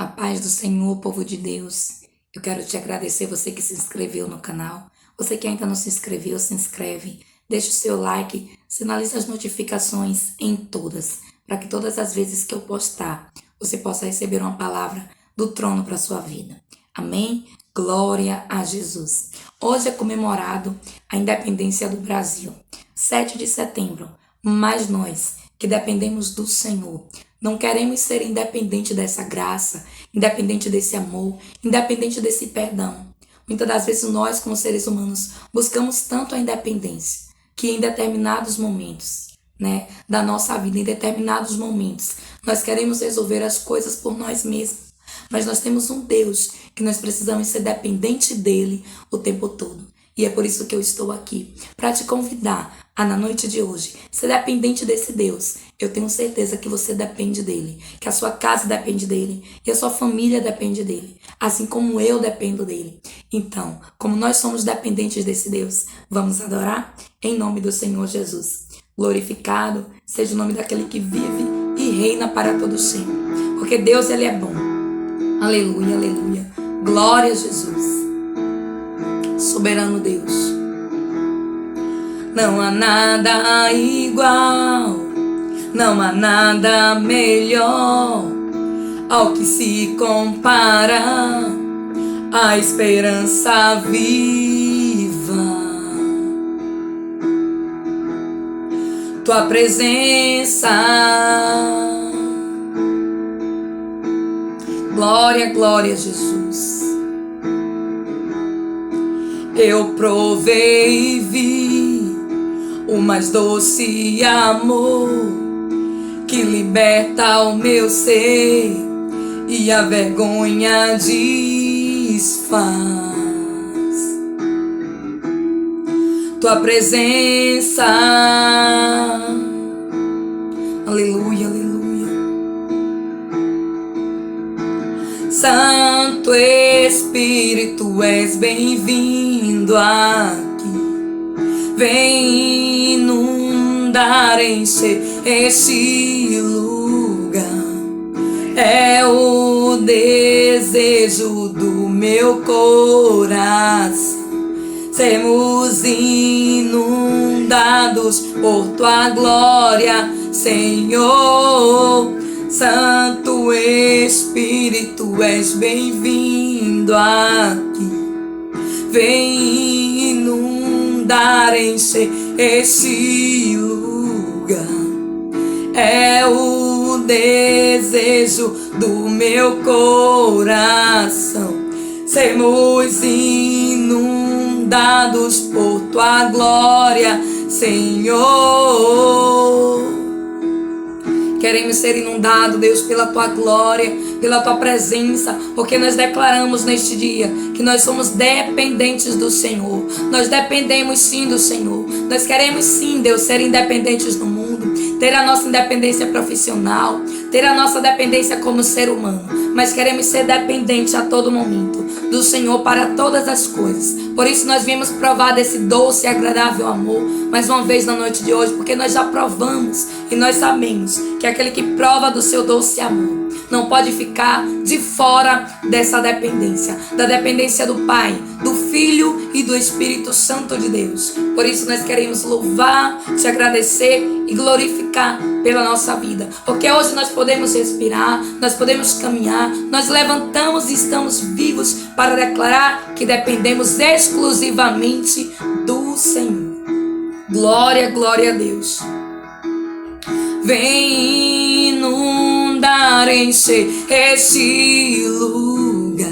A paz do Senhor, povo de Deus. Eu quero te agradecer, você que se inscreveu no canal. Você que ainda não se inscreveu, se inscreve. Deixa o seu like, sinaliza as notificações em todas, para que todas as vezes que eu postar, você possa receber uma palavra do trono para a sua vida. Amém? Glória a Jesus. Hoje é comemorado a independência do Brasil, 7 de setembro. Mas nós, que dependemos do Senhor, não queremos ser independente dessa graça, independente desse amor, independente desse perdão. Muitas das vezes nós, como seres humanos, buscamos tanto a independência que em determinados momentos, da nossa vida, em determinados momentos, nós queremos resolver as coisas por nós mesmos. Mas nós temos um Deus que nós precisamos ser dependente dele o tempo todo. E é por isso que eu estou aqui, para te convidar a, na noite de hoje, ser dependente desse Deus. Eu tenho certeza que você depende dele, que a sua casa depende dele, e a sua família depende dele, assim como eu dependo dele. Então, como nós somos dependentes desse Deus, vamos adorar em nome do Senhor Jesus. Glorificado seja o nome daquele que vive e reina para todo sempre, porque Deus, ele é bom. Aleluia, aleluia. Glória a Jesus. Soberano Deus. Não há nada igual, não há nada melhor ao que se compara a esperança viva. Tua presença, glória, glória a Jesus. Eu provei e vi o mais doce amor que liberta o meu ser e a vergonha desfaz. Tua presença, aleluia, aleluia. Santo Espírito, és bem-vindo aqui. Vem inundar, encher este lugar. É o desejo do meu coração. Sermos inundados por tua glória, Senhor. Santo Espírito, és bem-vindo aqui. Vem inundar, encher este lugar. É o desejo do meu coração. Sermos inundados por tua glória, Senhor. Queremos ser inundados, Deus, pela tua glória, pela tua presença, porque nós declaramos neste dia que nós somos dependentes do Senhor. Nós dependemos sim do Senhor. Nós queremos sim, Deus, ser independentes no mundo, ter a nossa independência profissional, ter a nossa dependência como ser humano, mas queremos ser dependentes a todo momento do Senhor para todas as coisas. Por isso nós viemos provar desse doce e agradável amor mais uma vez na noite de hoje, porque nós já provamos e nós sabemos que aquele que prova do seu doce amor não pode ficar de fora dessa dependência, da dependência do Pai, do Filho e do Espírito Santo de Deus. Por isso nós queremos louvar, te agradecer e glorificar pela nossa vida, porque hoje nós podemos respirar, nós podemos caminhar, nós levantamos e estamos vivos para declarar que dependemos exclusivamente do Senhor. Glória, glória a Deus. Vem inundar, encher este lugar.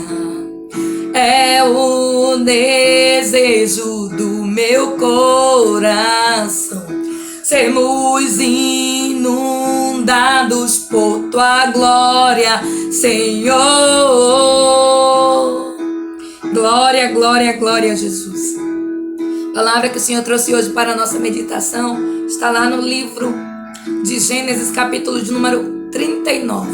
É o desejo do meu coração. Sermos inundados por tua glória, Senhor. Glória, glória, glória a Jesus. A palavra que o Senhor trouxe hoje para a nossa meditação está lá no livro de Gênesis, capítulo de número 39.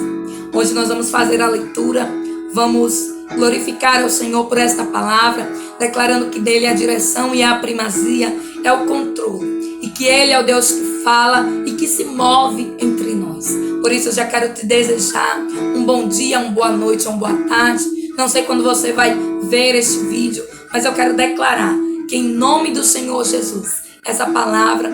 Hoje nós vamos fazer a leitura, vamos glorificar ao Senhor por esta palavra, declarando que dele é a direção e a primazia, é o controle, e que ele é o Deus que fala e que se move entre nós. nós. Por isso eu já quero te desejar um bom dia, uma boa noite, uma boa tarde. Não sei quando você vai ver este vídeo, mas eu quero declarar que em nome do Senhor Jesus, essa palavra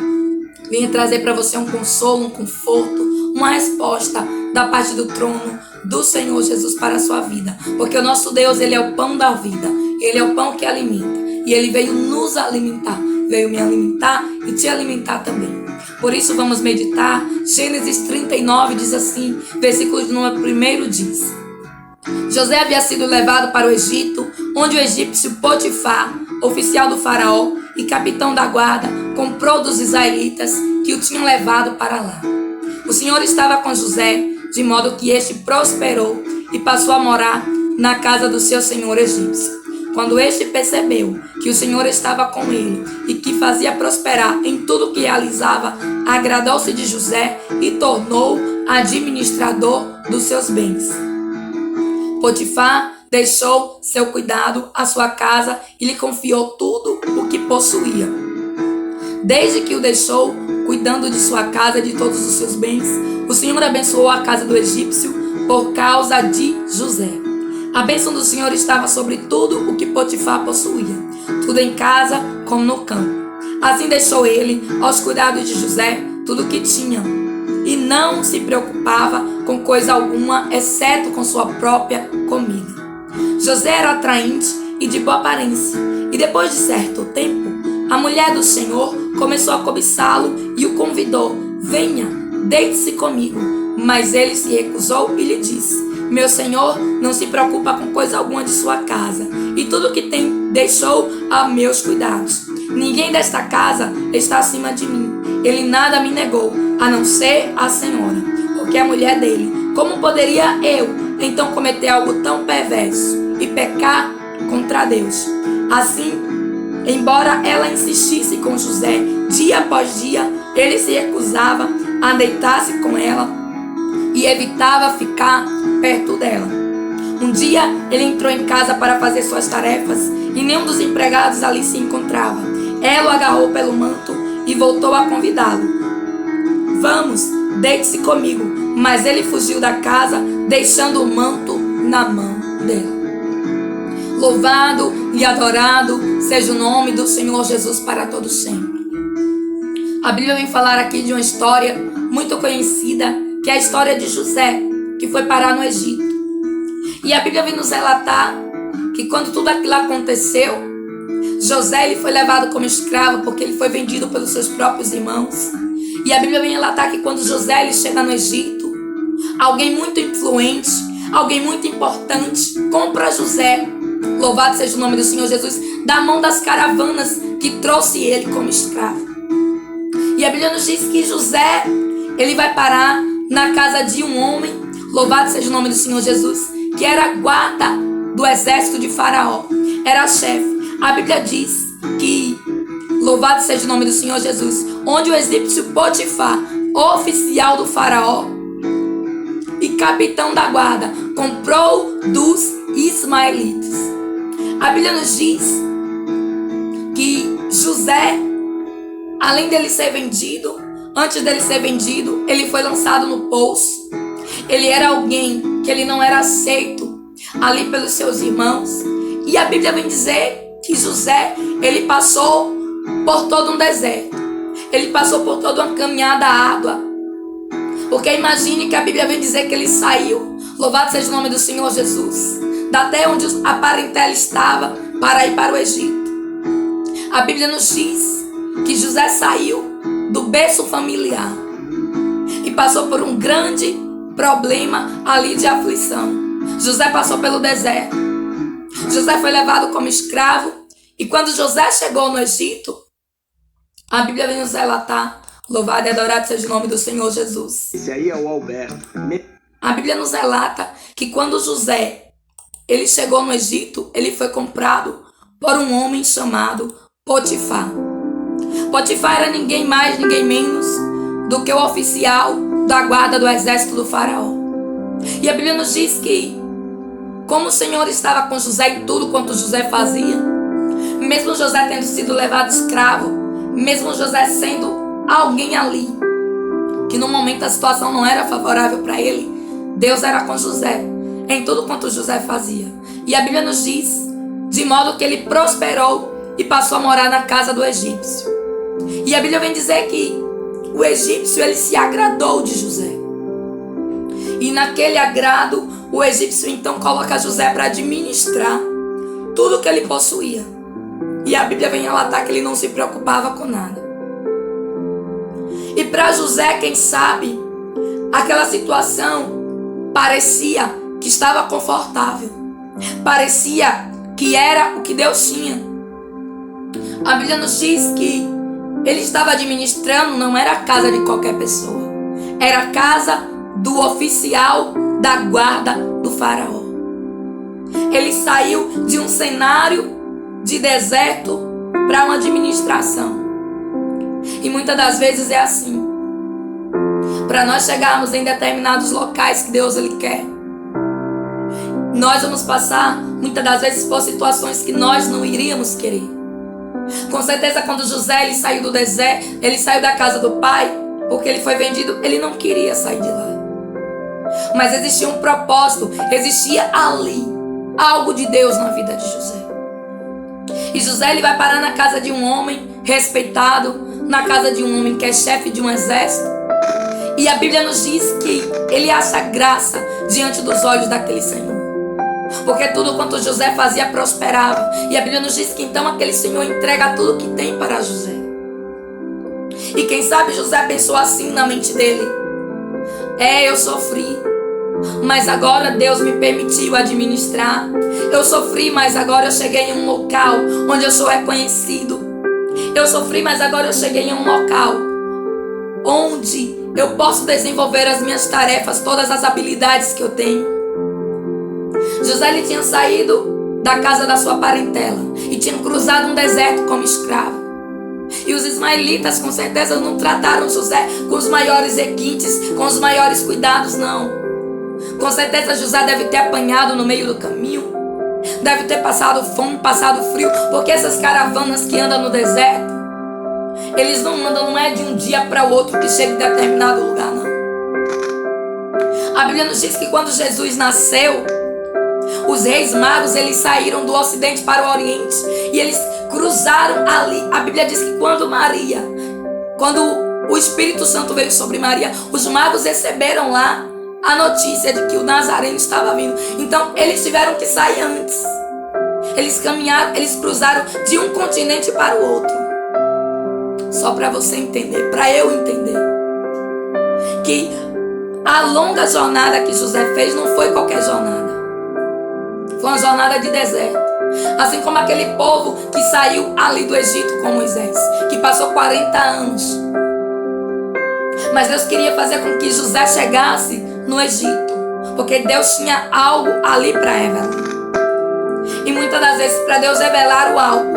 venha trazer para você um consolo, um conforto, uma resposta da parte do trono do Senhor Jesus para a sua vida. Porque o nosso Deus, Ele é o pão da vida. Ele é o pão que alimenta. E Ele veio nos alimentar. Veio me alimentar e te alimentar também. Por isso vamos meditar. Gênesis 39 diz assim, versículo de número 1 diz: José havia sido levado para o Egito, onde o egípcio Potifar, oficial do faraó e capitão da guarda, comprou dos israelitas que o tinham levado para lá. O Senhor estava com José, de modo que este prosperou e passou a morar na casa do seu senhor egípcio. Quando este percebeu que o Senhor estava com ele e que fazia prosperar em tudo que realizava, agradou-se de José e tornou administrador dos seus bens. Potifar deixou seu cuidado à sua casa e lhe confiou tudo o que possuía. Desde que o deixou cuidando de sua casa e de todos os seus bens, o Senhor abençoou a casa do egípcio por causa de José. A bênção do Senhor estava sobre tudo o que Potifar possuía, tudo em casa como no campo. Assim deixou ele aos cuidados de José tudo o que tinha, e não se preocupava com coisa alguma, exceto com sua própria comida. José era atraente e de boa aparência, e depois de certo tempo, a mulher do Senhor começou a cobiçá-lo e o convidou: venha, deite-se comigo. Mas ele se recusou e lhe disse: meu senhor não se preocupa com coisa alguma de sua casa, e tudo que tem deixou a meus cuidados. Ninguém desta casa está acima de mim. Ele nada me negou, a não ser a senhora, porque é mulher dele. Como poderia eu, então, cometer algo tão perverso e pecar contra Deus? Assim, embora ela insistisse com José, dia após dia, ele se recusava a deitar-se com ela e evitava ficar perto dela. Um dia, ele entrou em casa para fazer suas tarefas e nenhum dos empregados ali se encontrava. Ela o agarrou pelo manto e voltou a convidá-lo: vamos, deite-se comigo. Mas ele fugiu da casa, deixando o manto na mão dela. Louvado e adorado seja o nome do Senhor Jesus para todos sempre. A Bíblia vem falar aqui de uma história muito conhecida, que é a história de José, que foi parar no Egito. E a Bíblia vem nos relatar que quando tudo aquilo aconteceu, José ele foi levado como escravo porque ele foi vendido pelos seus próprios irmãos. E a Bíblia vem relatar que quando José ele chega no Egito, alguém muito influente, alguém muito importante, compra José, louvado seja o nome do Senhor Jesus, da mão das caravanas que trouxe ele como escravo. E a Bíblia nos diz que José, ele vai parar na casa de um homem, louvado seja o nome do Senhor Jesus, que era guarda do exército de Faraó, era chefe. A Bíblia diz que, louvado seja o nome do Senhor Jesus, onde o egípcio Potifar, oficial do Faraó e capitão da guarda, comprou dos ismaelitas. A Bíblia nos diz que José, além dele ser vendido, antes dele ser vendido, ele foi lançado no poço. Ele era alguém que ele não era aceito ali pelos seus irmãos. E a Bíblia vem dizer que José, ele passou por todo um deserto. Ele passou por toda uma caminhada árdua. Porque imagine que a Bíblia vem dizer que ele saiu, louvado seja o nome do Senhor Jesus, da terra onde a parentela estava, para ir para o Egito. A Bíblia nos diz que José saiu do berço familiar e passou por um grande problema ali de aflição. José passou pelo deserto. José foi levado como escravo. E quando José chegou no Egito, a Bíblia vem nos relatar, louvado e adorado seja o nome do Senhor Jesus. Esse aí é o Alberto. A Bíblia nos relata que quando José ele chegou no Egito, ele foi comprado por um homem chamado Potifar. Potifar era ninguém mais, ninguém menos do que o oficial da guarda do exército do Faraó. E a Bíblia nos diz que, como o Senhor estava com José em tudo quanto José fazia, mesmo José tendo sido levado escravo, mesmo José sendo alguém ali que no momento a situação não era favorável para ele, Deus era com José, em tudo quanto José fazia. E a Bíblia nos diz, de modo que ele prosperou e passou a morar na casa do egípcio. E a Bíblia vem dizer que o egípcio, ele se agradou de José. E naquele agrado, o egípcio então coloca José para administrar tudo que ele possuía. E a Bíblia vem relatar que ele não se preocupava com nada. E para José, quem sabe, aquela situação parecia que estava confortável. Parecia que era o que Deus tinha. A Bíblia nos diz que ele estava administrando, não era a casa de qualquer pessoa. Era a casa do oficial da guarda do faraó. Ele saiu de um cenário de deserto para uma administração. E muitas das vezes é assim. Para nós chegarmos em determinados locais que Deus ele quer, nós vamos passar muitas das vezes por situações que nós não iríamos querer. Com certeza, quando José ele saiu do deserto, ele saiu da casa do pai, porque ele foi vendido, ele não queria sair de lá. Mas existia um propósito, existia ali algo de Deus na vida de José. E José ele vai parar na casa de um homem respeitado, na casa de um homem que é chefe de um exército. E a Bíblia nos diz que ele acha graça diante dos olhos daquele Senhor. Porque tudo quanto José fazia prosperava. E a Bíblia nos diz que então aquele Senhor entrega tudo que tem para José. E quem sabe José pensou assim na mente dele: eu sofri, mas agora Deus me permitiu administrar. Eu sofri, mas agora eu cheguei em um local onde eu sou reconhecido. Eu sofri, mas agora eu cheguei em um local onde eu posso desenvolver as minhas tarefas, todas as habilidades que eu tenho. José ele tinha saído da casa da sua parentela e tinha cruzado um deserto como escravo. E os ismaelitas com certeza não trataram José com os maiores requintes, com os maiores cuidados, não. Com certeza José deve ter apanhado no meio do caminho, deve ter passado fome, passado frio, porque essas caravanas que andam no deserto, eles não andam, não é de um dia para o outro que chega em determinado lugar, não. A Bíblia nos diz que quando Jesus nasceu, os reis magos eles saíram do ocidente para o oriente e eles cruzaram ali. A Bíblia diz que quando o Espírito Santo veio sobre Maria, os magos receberam lá a notícia de que o Nazareno estava vindo. Então eles tiveram que sair antes. Eles caminharam, eles cruzaram de um continente para o outro. Só para você entender, para eu entender, que a longa jornada que José fez não foi qualquer jornada. Foi uma jornada de deserto. Assim como aquele povo que saiu ali do Egito com Moisés, que passou 40 anos. Mas Deus queria fazer com que José chegasse no Egito, porque Deus tinha algo ali para revelar. E muitas das vezes, para Deus revelar o algo,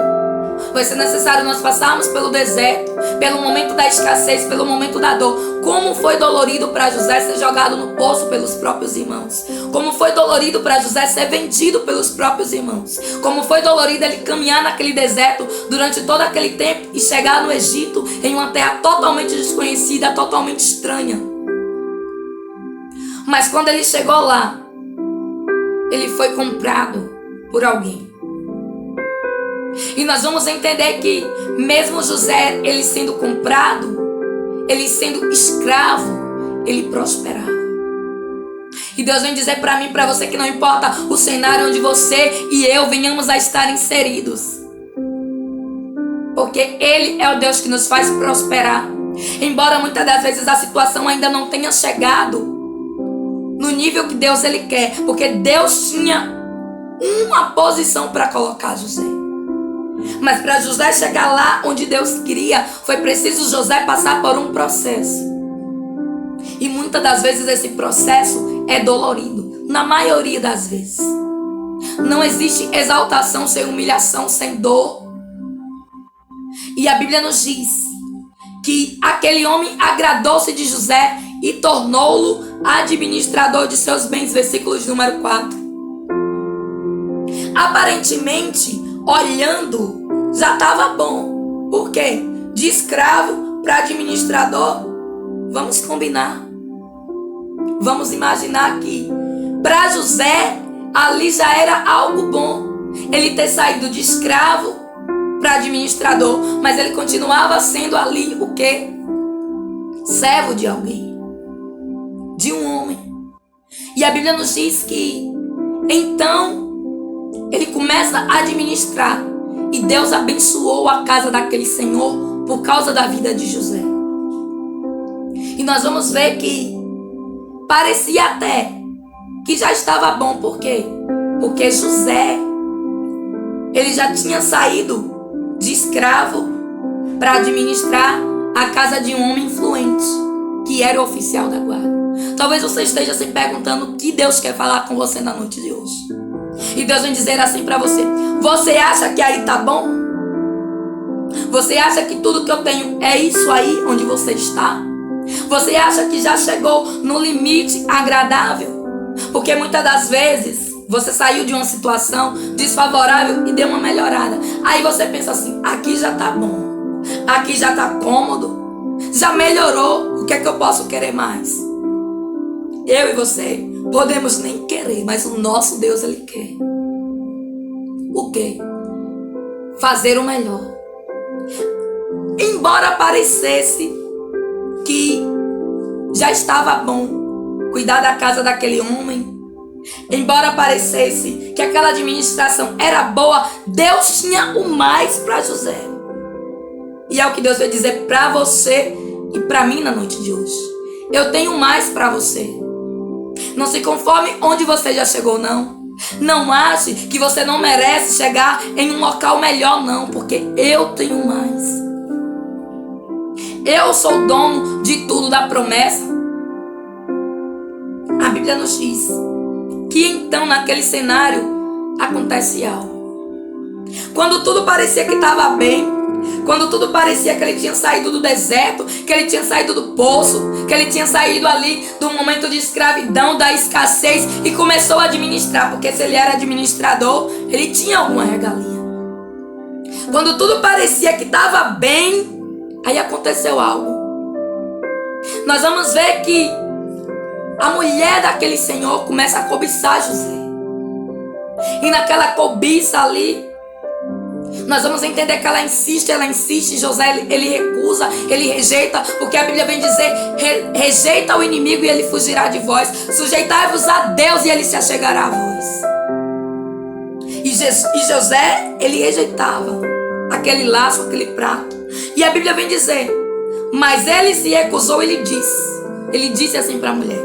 vai ser necessário nós passarmos pelo deserto, pelo momento da escassez, pelo momento da dor. Como foi dolorido para José ser jogado no poço pelos próprios irmãos. Como foi dolorido para José ser vendido pelos próprios irmãos. Como foi dolorido ele caminhar naquele deserto durante todo aquele tempo e chegar no Egito, em uma terra totalmente desconhecida, totalmente estranha. Mas quando ele chegou lá, ele foi comprado por alguém. E nós vamos entender que mesmo José, ele sendo comprado, ele sendo escravo, ele prosperava. E Deus vem dizer para mim, para você, que não importa o cenário onde você e eu venhamos a estar inseridos, porque Ele é o Deus que nos faz prosperar. Embora muitas das vezes a situação ainda não tenha chegado no nível que Deus ele quer, porque Deus tinha uma posição para colocar José. Mas para José chegar lá onde Deus queria, foi preciso José passar por um processo. E muitas das vezes esse processo é dolorido. Na maioria das vezes. Não existe exaltação sem humilhação, sem dor. E a Bíblia nos diz que aquele homem agradou-se de José e tornou-lo administrador de seus bens. Versículo de número 4. Aparentemente, olhando, já estava bom. Por quê? De escravo para administrador, Vamos combinar. Vamos imaginar que para José ali já era algo bom. Ele ter saído de escravo para administrador, mas ele continuava sendo ali o quê? Servo de alguém, de um homem. E a Bíblia nos diz que então ele começa a administrar e Deus abençoou a casa daquele senhor por causa da vida de José. E nós vamos ver que parecia até que já estava bom. Por quê? Porque José, ele já tinha saído de escravo para administrar a casa de um homem influente, que era o oficial da guarda. Talvez você esteja se perguntando o que Deus quer falar com você na noite de hoje. E Deus vem dizer assim para você: você acha que aí tá bom? Você acha que tudo que eu tenho é isso aí onde você está? Você acha que já chegou no limite agradável? Porque muitas das vezes você saiu de uma situação desfavorável e deu uma melhorada. Aí você pensa assim: aqui já tá bom, aqui já tá cômodo, já melhorou, o que é que eu posso querer mais? Eu e você podemos nem querer, mas o nosso Deus, Ele quer. O quê? Fazer o melhor. Embora parecesse que já estava bom cuidar da casa daquele homem, embora parecesse que aquela administração era boa, Deus tinha o mais para José. E é o que Deus vai dizer para você e para mim na noite de hoje. Eu tenho mais para você. Não se conforme onde você já chegou, não. Não ache que você não merece chegar em um local melhor, não, porque eu tenho mais. Eu sou o dono de tudo, da promessa. A Bíblia nos diz que então naquele cenário acontece algo. Quando tudo parecia que estava bem, quando tudo parecia que ele tinha saído do deserto, que ele tinha saído do poço, que ele tinha saído ali do momento de escravidão, da escassez, e começou a administrar, porque se ele era administrador, ele tinha alguma regalia. Quando tudo parecia que estava bem, aí aconteceu algo. Nós vamos ver que a mulher daquele senhor começa a cobiçar José. E naquela cobiça ali, nós vamos entender que ela insiste, José ele recusa, ele rejeita, porque a Bíblia vem dizer: rejeita o inimigo e ele fugirá de vós, sujeitai-vos a Deus e ele se achegará a vós. E José, ele rejeitava aquele laço, aquele prato. E a Bíblia vem dizer: mas ele se recusou, ele disse assim para a mulher,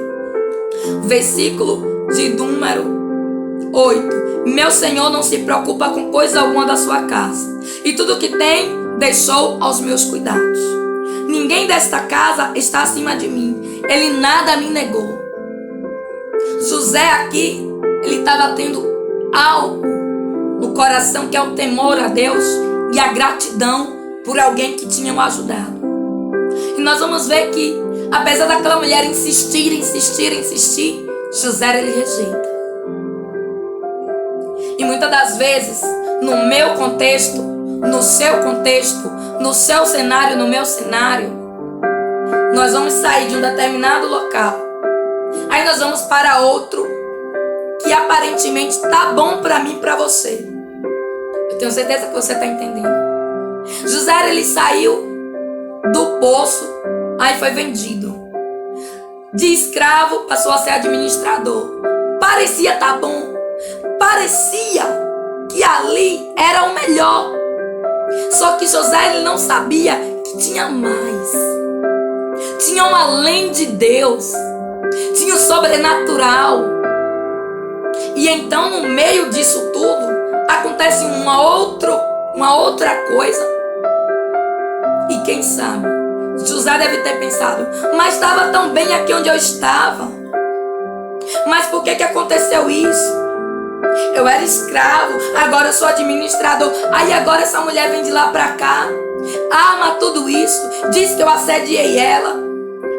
versículo de número 8: meu senhor não se preocupa com coisa alguma da sua casa, e tudo que tem deixou aos meus cuidados. Ninguém desta casa está acima de mim, ele nada me negou. José aqui, ele estava tendo algo no coração, que é o temor a Deus e a gratidão por alguém que tinha o ajudado. E nós vamos ver que, apesar daquela mulher insistir, José ele rejeita. E muitas das vezes, no meu contexto, no seu contexto, no seu cenário, no meu cenário, nós vamos sair de um determinado local, aí nós vamos para outro que aparentemente está bom para mim e para você. Eu tenho certeza que você está entendendo. José, ele saiu do poço, aí foi vendido. De escravo passou a ser administrador. Parecia estar bom. Parecia que ali era o melhor. Só que José, ele não sabia que tinha mais. Tinha um além de Deus. Tinha o sobrenatural. E então, no meio disso tudo, acontece uma outra coisa. E quem sabe, José deve ter pensado: mas estava tão bem aqui onde eu estava. Mas por que aconteceu isso? Eu era escravo, agora eu sou administrador. Aí agora essa mulher vem de lá pra cá, ama tudo isso, diz que eu assediei ela.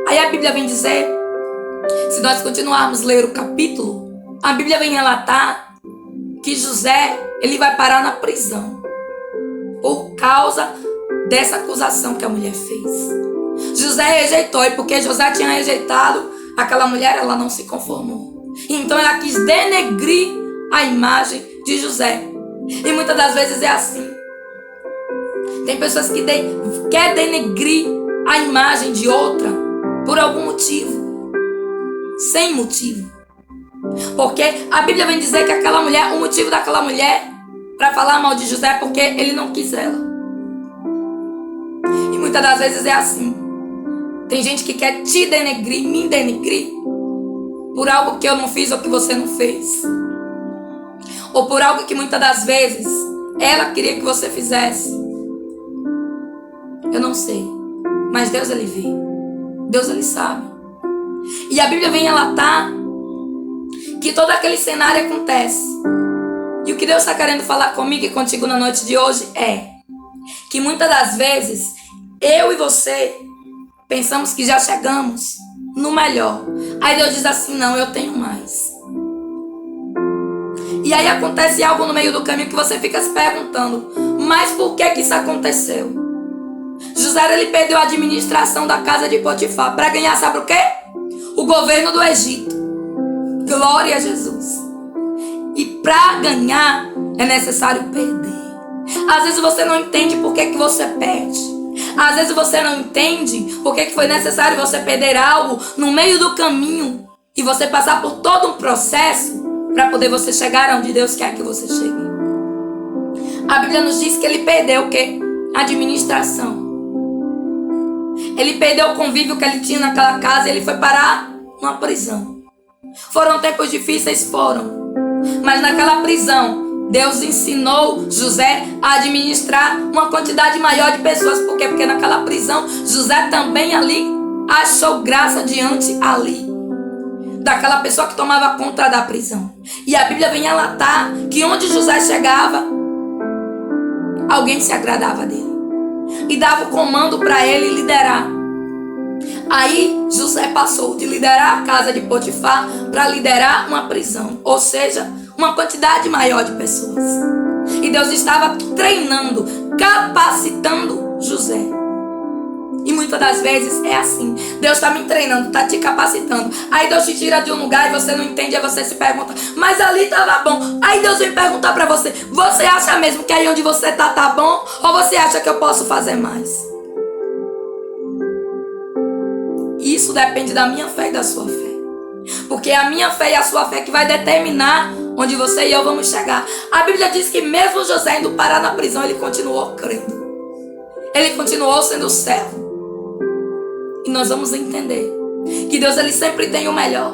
Aí a Bíblia vem dizer, se nós continuarmos a ler o capítulo, a Bíblia vem relatar que José, ele vai parar na prisão por causa dessa acusação que a mulher fez. José rejeitou, e porque José tinha rejeitado aquela mulher, ela não se conformou. Então ela quis denegrir a imagem de José. E muitas das vezes é assim. Tem pessoas que querem denegrir a imagem de outra por algum motivo. Sem motivo. Porque a Bíblia vem dizer que aquela mulher, o motivo daquela mulher para falar mal de José é porque ele não quis ela. E muitas das vezes é assim. Tem gente que quer te denegrir, me denegrir por algo que eu não fiz ou que você não fez. Ou por algo que muitas das vezes ela queria que você fizesse. Eu não sei. Mas Deus, ele vê. Deus, ele sabe. E a Bíblia vem relatar que todo aquele cenário acontece. E o que Deus está querendo falar comigo e contigo na noite de hoje é que muitas das vezes eu e você pensamos que já chegamos no melhor. Aí Deus diz assim, não, eu tenho mais. E aí acontece algo no meio do caminho que você fica se perguntando, mas por que isso aconteceu? José, ele perdeu a administração da casa de Potifar para ganhar, sabe o quê? O governo do Egito. Glória a Jesus. E para ganhar é necessário perder. Às vezes você não entende por que você perde. Às vezes você não entende por que foi necessário você perder algo no meio do caminho e você passar por todo um processo para poder você chegar onde Deus quer que você chegue. A Bíblia nos diz que ele perdeu o quê? A administração. Ele perdeu o convívio que ele tinha naquela casa e ele foi parar numa prisão. Foram tempos difíceis, foram. Mas naquela prisão, Deus ensinou José a administrar uma quantidade maior de pessoas. Por quê? Porque naquela prisão, José também ali achou graça diante ali daquela pessoa que tomava conta da prisão. E a Bíblia vem relatar que onde José chegava, alguém se agradava dele e dava o comando para ele liderar. Aí José passou de liderar a casa de Potifar para liderar uma prisão, ou seja, uma quantidade maior de pessoas. E Deus estava treinando, capacitando José. E muitas das vezes é assim. Deus está me treinando, está te capacitando. Aí Deus te tira de um lugar e você não entende. Aí você se pergunta, mas ali estava bom. Aí Deus vem perguntar para você, você acha mesmo que aí onde você está bom? Ou você acha que eu posso fazer mais? Isso depende da minha fé e da sua fé. Porque é a minha fé e a sua fé que vai determinar onde você e eu vamos chegar. A Bíblia diz que mesmo José indo parar na prisão, ele continuou crendo. Ele continuou sendo servo. E nós vamos entender que Deus, ele sempre tem o melhor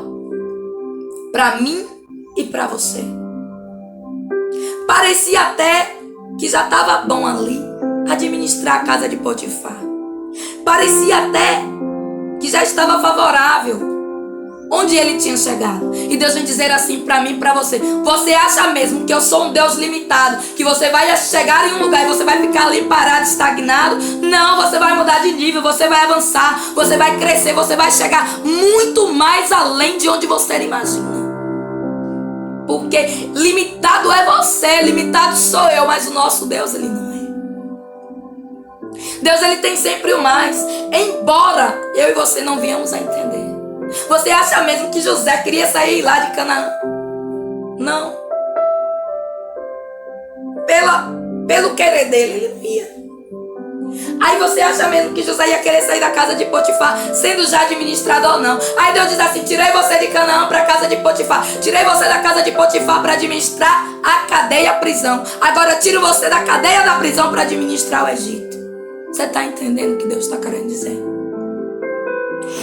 para mim e para você. Parecia até que já estava bom ali administrar a casa de Potifar. Parecia até que já estava favorável onde ele tinha chegado. E Deus vem dizer assim para mim e para você, você acha mesmo que eu sou um Deus limitado, que você vai chegar em um lugar e você vai ficar ali parado, estagnado? Não, você vai mudar de nível, você vai avançar, você vai crescer, você vai chegar muito mais além de onde você imagina. Porque limitado é você, limitado sou eu, mas o nosso Deus, ele não é. Deus, ele tem sempre o mais, embora eu e você não venhamos a entender. Você acha mesmo que José queria sair lá de Canaã? Não. Pelo querer dele, ele não ia. Aí você acha mesmo que José ia querer sair da casa de Potifar, sendo já administrado ou não? Aí Deus diz assim, tirei você de Canaã para a casa de Potifar. Tirei você da casa de Potifar para administrar a cadeia, a prisão. Agora tiro você da cadeia da prisão para administrar o Egito. Você está entendendo o que Deus está querendo dizer?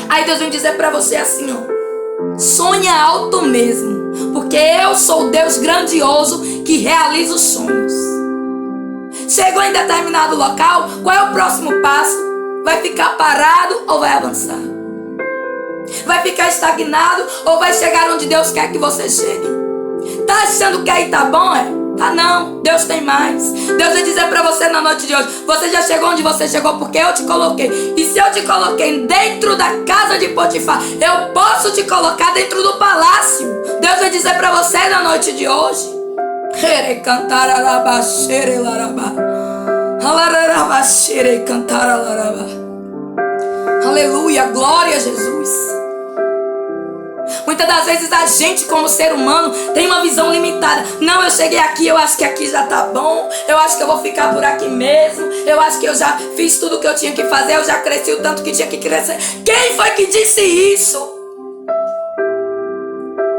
Aí Deus vem dizer para você assim, ó, sonha alto mesmo, porque eu sou o Deus grandioso que realiza os sonhos. Chegou em determinado local, qual é o próximo passo? Vai ficar parado ou vai avançar? Vai ficar estagnado ou vai chegar onde Deus quer que você chegue? Tá achando que aí tá bom, é? Tá não, Deus tem mais. Deus vai dizer pra você na noite de hoje, você já chegou onde você chegou porque eu te coloquei. E se eu te coloquei dentro da casa de Potifar, eu posso te colocar dentro do palácio. Deus vai dizer pra você na noite de hoje. Aleluia, glória a Jesus. Muitas das vezes a gente, como ser humano, tem uma visão limitada. Não, eu cheguei aqui, eu acho que aqui já tá bom. Eu acho que eu vou ficar por aqui mesmo. Eu acho que eu já fiz tudo o que eu tinha que fazer. Eu já cresci o tanto que tinha que crescer. Quem foi que disse isso?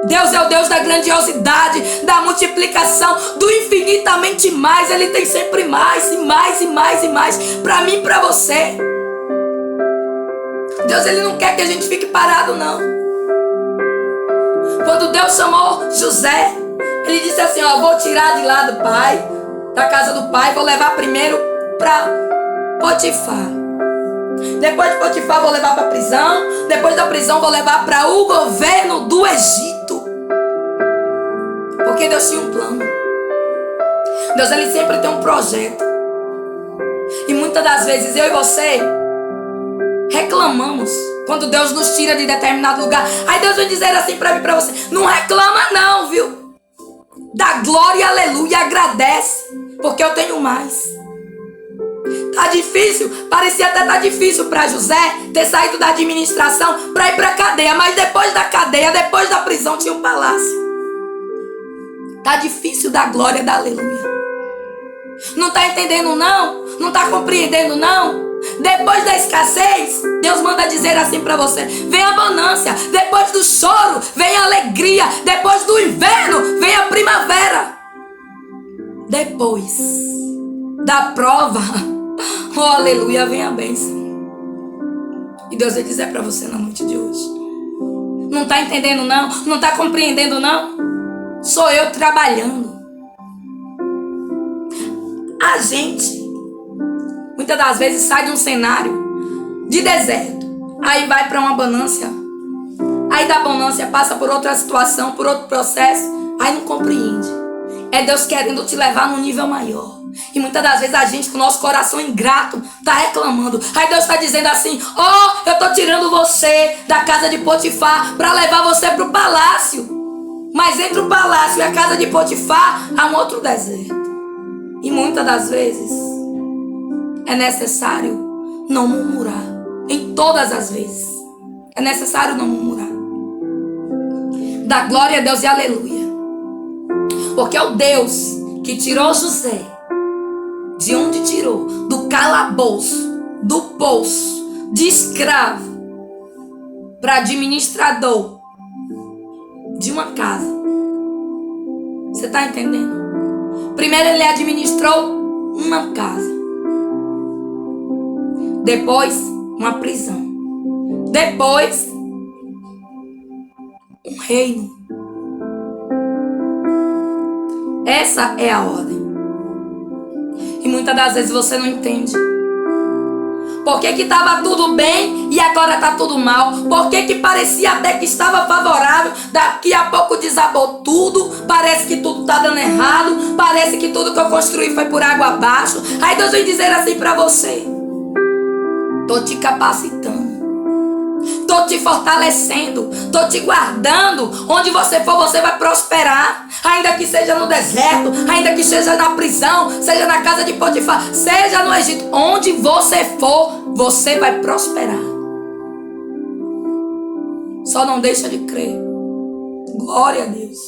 Deus é o Deus da grandiosidade, da multiplicação, do infinitamente mais. Ele tem sempre mais e mais e mais e mais para mim e para você. Deus, ele não quer que a gente fique parado, não. Quando Deus chamou José, ele disse assim, ó, vou tirar de lá do pai, da casa do pai, vou levar primeiro para Potifar. Depois de Potifar vou levar para a prisão. Depois da prisão vou levar para o governo do Egito. Porque Deus tinha um plano. Deus, ele sempre tem um projeto. E muitas das vezes eu e você reclamamos quando Deus nos tira de determinado lugar. Aí Deus vai dizer assim para mim e para você, não reclama não, viu? Dá glória, aleluia, agradece, porque eu tenho mais. Tá difícil, parecia até tá difícil para José ter saído da administração para ir para a cadeia, mas depois da cadeia, depois da prisão tinha um palácio. Tá difícil dar glória, dar aleluia. Não tá entendendo não? Não tá compreendendo não? Depois da escassez, Deus manda dizer assim para você, vem a bonança. Depois do choro, vem a alegria. Depois do inverno, vem a primavera. Depois da prova, oh aleluia, vem a bênção. E Deus vai dizer para você na noite de hoje, não tá entendendo não? Não tá compreendendo não? Sou eu trabalhando. A gente muitas das vezes sai de um cenário de deserto, aí vai para uma bonança, aí da bonança passa por outra situação, por outro processo, aí não compreende. É Deus querendo te levar num nível maior. E muitas das vezes a gente, com o nosso coração ingrato, tá reclamando. Aí Deus está dizendo assim, ó, eu tô tirando você da casa de Potifar para levar você pro palácio. Mas entre o palácio e a casa de Potifar há um outro deserto. E muitas das vezes é necessário não murmurar. Em todas as vezes é necessário não murmurar. Dá glória a Deus e aleluia. Porque é o Deus que tirou José. De onde tirou? Do calabouço, do poço, de escravo para administrador de uma casa. Você está entendendo? Primeiro ele administrou uma casa. Depois uma prisão. Depois um reino. Essa é a ordem. E muitas das vezes você não entende. Por que estava tudo bem e agora está tudo mal? Por que parecia até que estava favorável, daqui a pouco desabou tudo? Parece que tudo está dando errado. Parece que tudo que eu construí foi por água abaixo. Aí Deus vem dizer assim para você: estou te capacitando, estou te fortalecendo, estou te guardando. Onde você for, você vai prosperar. Ainda que seja no deserto, ainda que seja na prisão, seja na casa de Potifar, seja no Egito, onde você for, você vai prosperar. Só não deixa de crer. Glória a Deus.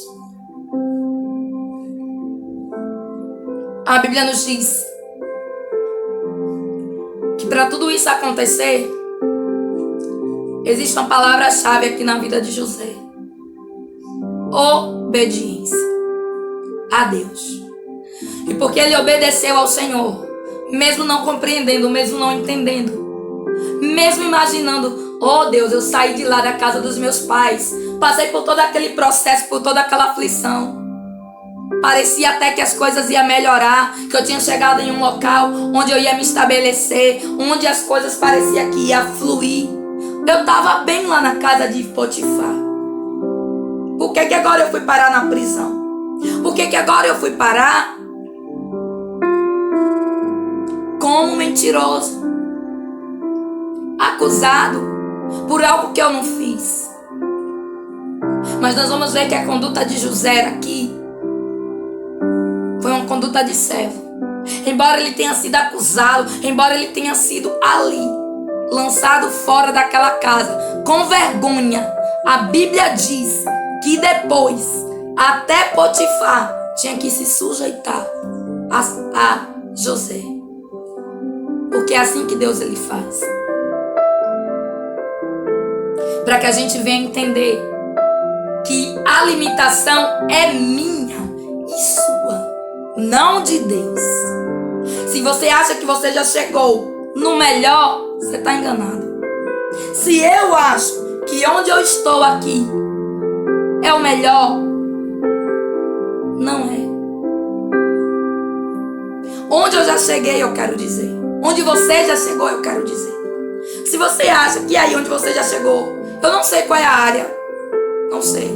A Bíblia nos diz que para tudo isso acontecer, existe uma palavra-chave aqui na vida de José: obediência a Deus. E porque ele obedeceu ao Senhor, mesmo não compreendendo, mesmo não entendendo, mesmo imaginando, oh Deus, eu saí de lá da casa dos meus pais, passei por todo aquele processo, por toda aquela aflição, parecia até que as coisas iam melhorar, que eu tinha chegado em um local onde eu ia me estabelecer, onde as coisas pareciam que ia fluir. Eu estava bem lá na casa de Potifar. Por que agora eu fui parar na prisão? Por que agora eu fui parar como mentiroso, acusado por algo que eu não fiz? Mas nós vamos ver que a conduta de José aqui foi uma conduta de servo. Embora ele tenha sido acusado, embora ele tenha sido ali, lançado fora daquela casa, com vergonha. A Bíblia diz que depois, até Potifar tinha que se sujeitar a José. Porque é assim que Deus ele faz. Para que a gente venha entender que a limitação é minha e sua, não de Deus. Se você acha que você já chegou no melhor, você está enganado. Se eu acho que onde eu estou aqui é o melhor, não é. Onde eu já cheguei, eu quero dizer. Onde você já chegou, eu quero dizer. Se você acha que aí onde você já chegou, eu não sei qual é a área, não sei,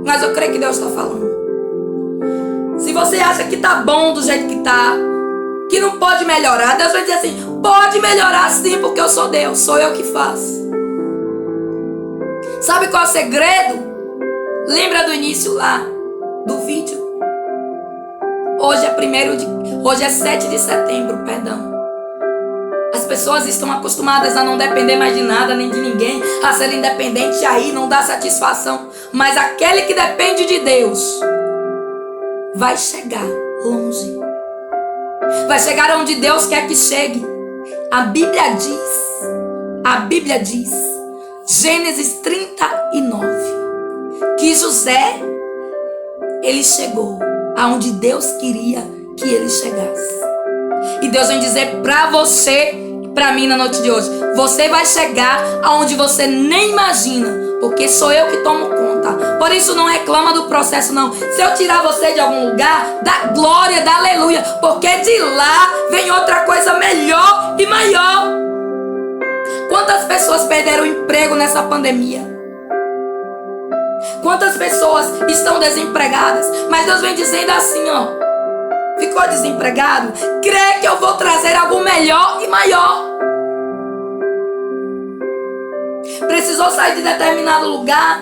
mas eu creio que Deus está falando. Se você acha que tá bom do jeito que tá, que não pode melhorar, Deus vai dizer assim: pode melhorar sim, porque eu sou Deus, sou eu que faço. Sabe qual é o segredo? Lembra do início lá do vídeo? Hoje é 7 de setembro, perdão. As pessoas estão acostumadas a não depender mais de nada, nem de ninguém, a ser independente, aí não dá satisfação. Mas aquele que depende de Deus vai chegar longe. Vai chegar onde Deus quer que chegue. A Bíblia diz, Gênesis 39, que José, ele chegou aonde Deus queria que ele chegasse. E Deus vem dizer para você, para mim na noite de hoje: você vai chegar aonde você nem imagina, porque sou eu que tomo conta. Por isso não reclama do processo não. Se eu tirar você de algum lugar, dá glória, dá aleluia, porque de lá vem outra coisa melhor e maior. Quantas pessoas perderam o emprego nessa pandemia? Quantas pessoas estão desempregadas? Mas Deus vem dizendo assim, ó: ficou desempregado? Crê que eu vou trazer algo melhor e maior. Precisou sair de determinado lugar,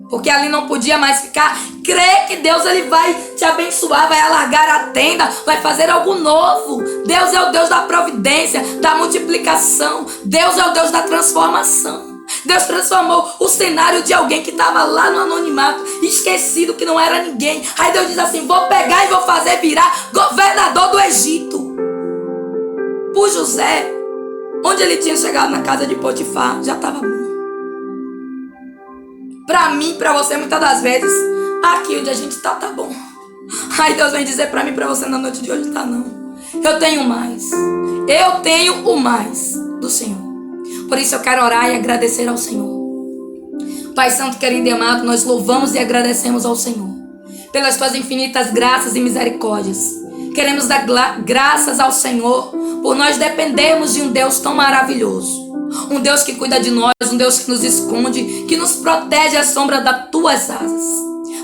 porque ali não podia mais ficar. Crê que Deus ele vai te abençoar, vai alargar a tenda, vai fazer algo novo. Deus é o Deus da providência, da multiplicação. Deus é o Deus da transformação. Deus transformou o cenário de alguém que estava lá no anonimato, esquecido, que não era ninguém. Aí Deus diz assim: vou pegar e vou fazer virar governador do Egito. Por José, onde ele tinha chegado na casa de Potifar, já estava bom. Para mim, para você, muitas das vezes, aqui onde a gente tá bom. Aí Deus vem dizer para mim, para você na noite de hoje: tá não. Eu tenho mais. Eu tenho o mais do Senhor. Por isso eu quero orar e agradecer ao Senhor. Pai Santo, querido e amado, nós louvamos e agradecemos ao Senhor pelas tuas infinitas graças e misericórdias. Queremos dar graças ao Senhor por nós dependermos de um Deus tão maravilhoso. Um Deus que cuida de nós, um Deus que nos esconde, que nos protege à sombra das tuas asas.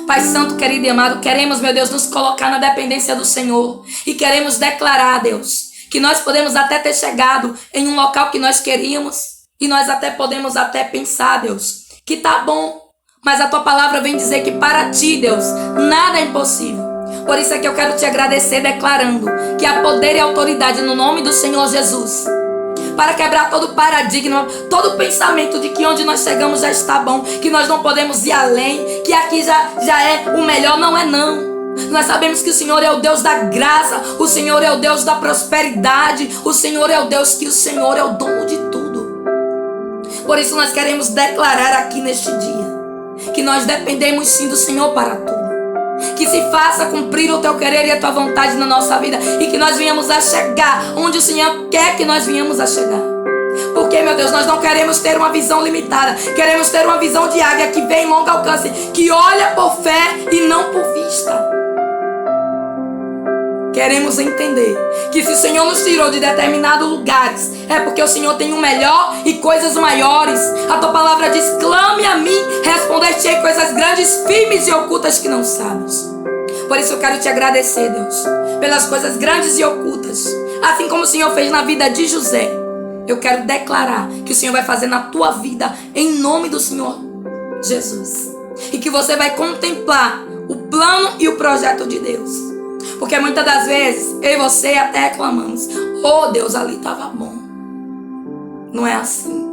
Pai Santo, querido e amado, queremos, meu Deus, nos colocar na dependência do Senhor. E queremos declarar, Deus, que nós podemos até ter chegado em um local que nós queríamos. E nós até podemos até pensar, Deus, que tá bom. Mas a tua palavra vem dizer que para ti, Deus, nada é impossível. Por isso é que eu quero te agradecer declarando que há poder e autoridade no nome do Senhor Jesus, para quebrar todo paradigma, todo pensamento de que onde nós chegamos já está bom, que nós não podemos ir além, que aqui já é o melhor. Não é não. Nós sabemos que o Senhor é o Deus da graça, o Senhor é o Deus da prosperidade, o Senhor é o Deus que o Senhor é o dono de tudo. Por isso nós queremos declarar aqui neste dia que nós dependemos sim do Senhor para tudo. Que se faça cumprir o teu querer e a tua vontade na nossa vida, e que nós venhamos a chegar onde o Senhor quer que nós venhamos a chegar. Porque, meu Deus, nós não queremos ter uma visão limitada. Queremos ter uma visão de águia que vem em longo alcance, que olha por fé e não por vista. Queremos entender que se o Senhor nos tirou de determinados lugares, é porque o Senhor tem o melhor e coisas maiores. A tua palavra diz: clame a mim, responder-te-ei coisas grandes, firmes e ocultas que não sabes. Por isso eu quero te agradecer, Deus, pelas coisas grandes e ocultas. Assim como o Senhor fez na vida de José, eu quero declarar que o Senhor vai fazer na tua vida, em nome do Senhor Jesus. E que você vai contemplar o plano e o projeto de Deus. Porque muitas das vezes eu e você até reclamamos: oh Deus, ali estava bom. Não é assim.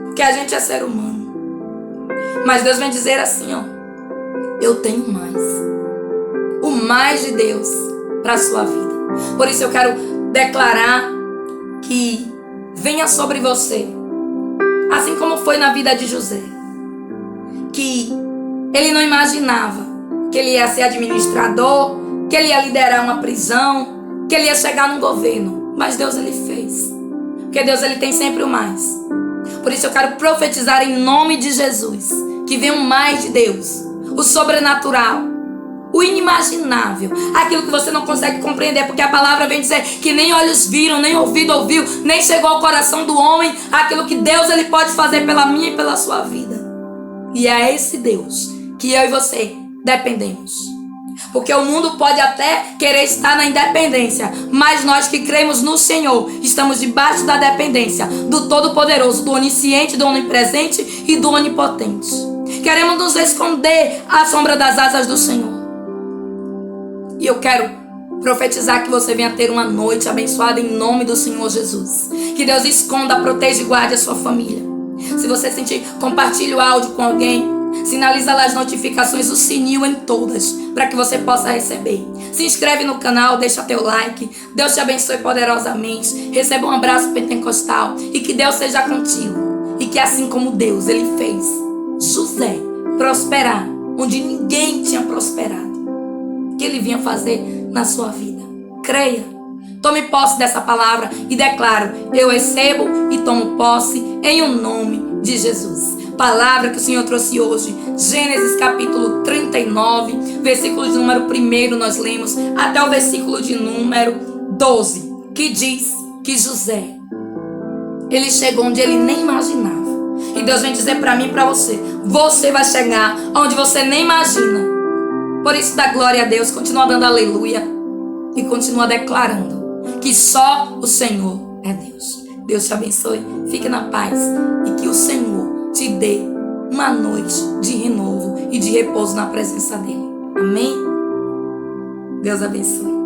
Porque a gente é ser humano. Mas Deus vem dizer assim, ó. Eu tenho mais. O mais de Deus para a sua vida. Por isso eu quero declarar que venha sobre você, assim como foi na vida de José, que ele não imaginava que ele ia ser administrador, que ele ia liderar uma prisão, que ele ia chegar num governo, mas Deus ele fez, porque Deus ele tem sempre o mais. Por isso eu quero profetizar em nome de Jesus que vem o mais de Deus, o sobrenatural, o inimaginável, aquilo que você não consegue compreender, porque a palavra vem dizer que nem olhos viram, nem ouvido ouviu, nem chegou ao coração do homem aquilo que Deus ele pode fazer pela minha e pela sua vida. E é esse Deus que eu e você dependemos. Porque o mundo pode até querer estar na independência, mas nós que cremos no Senhor estamos debaixo da dependência do Todo-Poderoso, do Onisciente, do Onipresente e do Onipotente. Queremos nos esconder à sombra das asas do Senhor. E eu quero profetizar que você venha ter uma noite abençoada em nome do Senhor Jesus. Que Deus esconda, proteja e guarde a sua família. Se você sentir, compartilhe o áudio com alguém. Sinaliza lá as notificações, o sininho em todas, para que você possa receber. Se inscreve no canal, deixa teu like. Deus te abençoe poderosamente. Receba um abraço pentecostal e que Deus seja contigo. E que assim como Deus, ele fez José prosperar onde ninguém tinha prosperado, que ele vinha fazer na sua vida. Creia. Tome posse dessa palavra e declaro: eu recebo e tomo posse em o nome de Jesus. Palavra que o Senhor trouxe hoje, Gênesis capítulo 39, versículo de número 1 nós lemos, até o versículo de número 12, que diz que José, ele chegou onde ele nem imaginava. E Deus vem dizer para mim e para você: você vai chegar onde você nem imagina. Por isso dá glória a Deus, continua dando aleluia e continua declarando que só o Senhor é Deus. Deus te abençoe, fique na paz e que o Senhor te dê uma noite de renovo e de repouso na presença dele. Amém? Deus abençoe.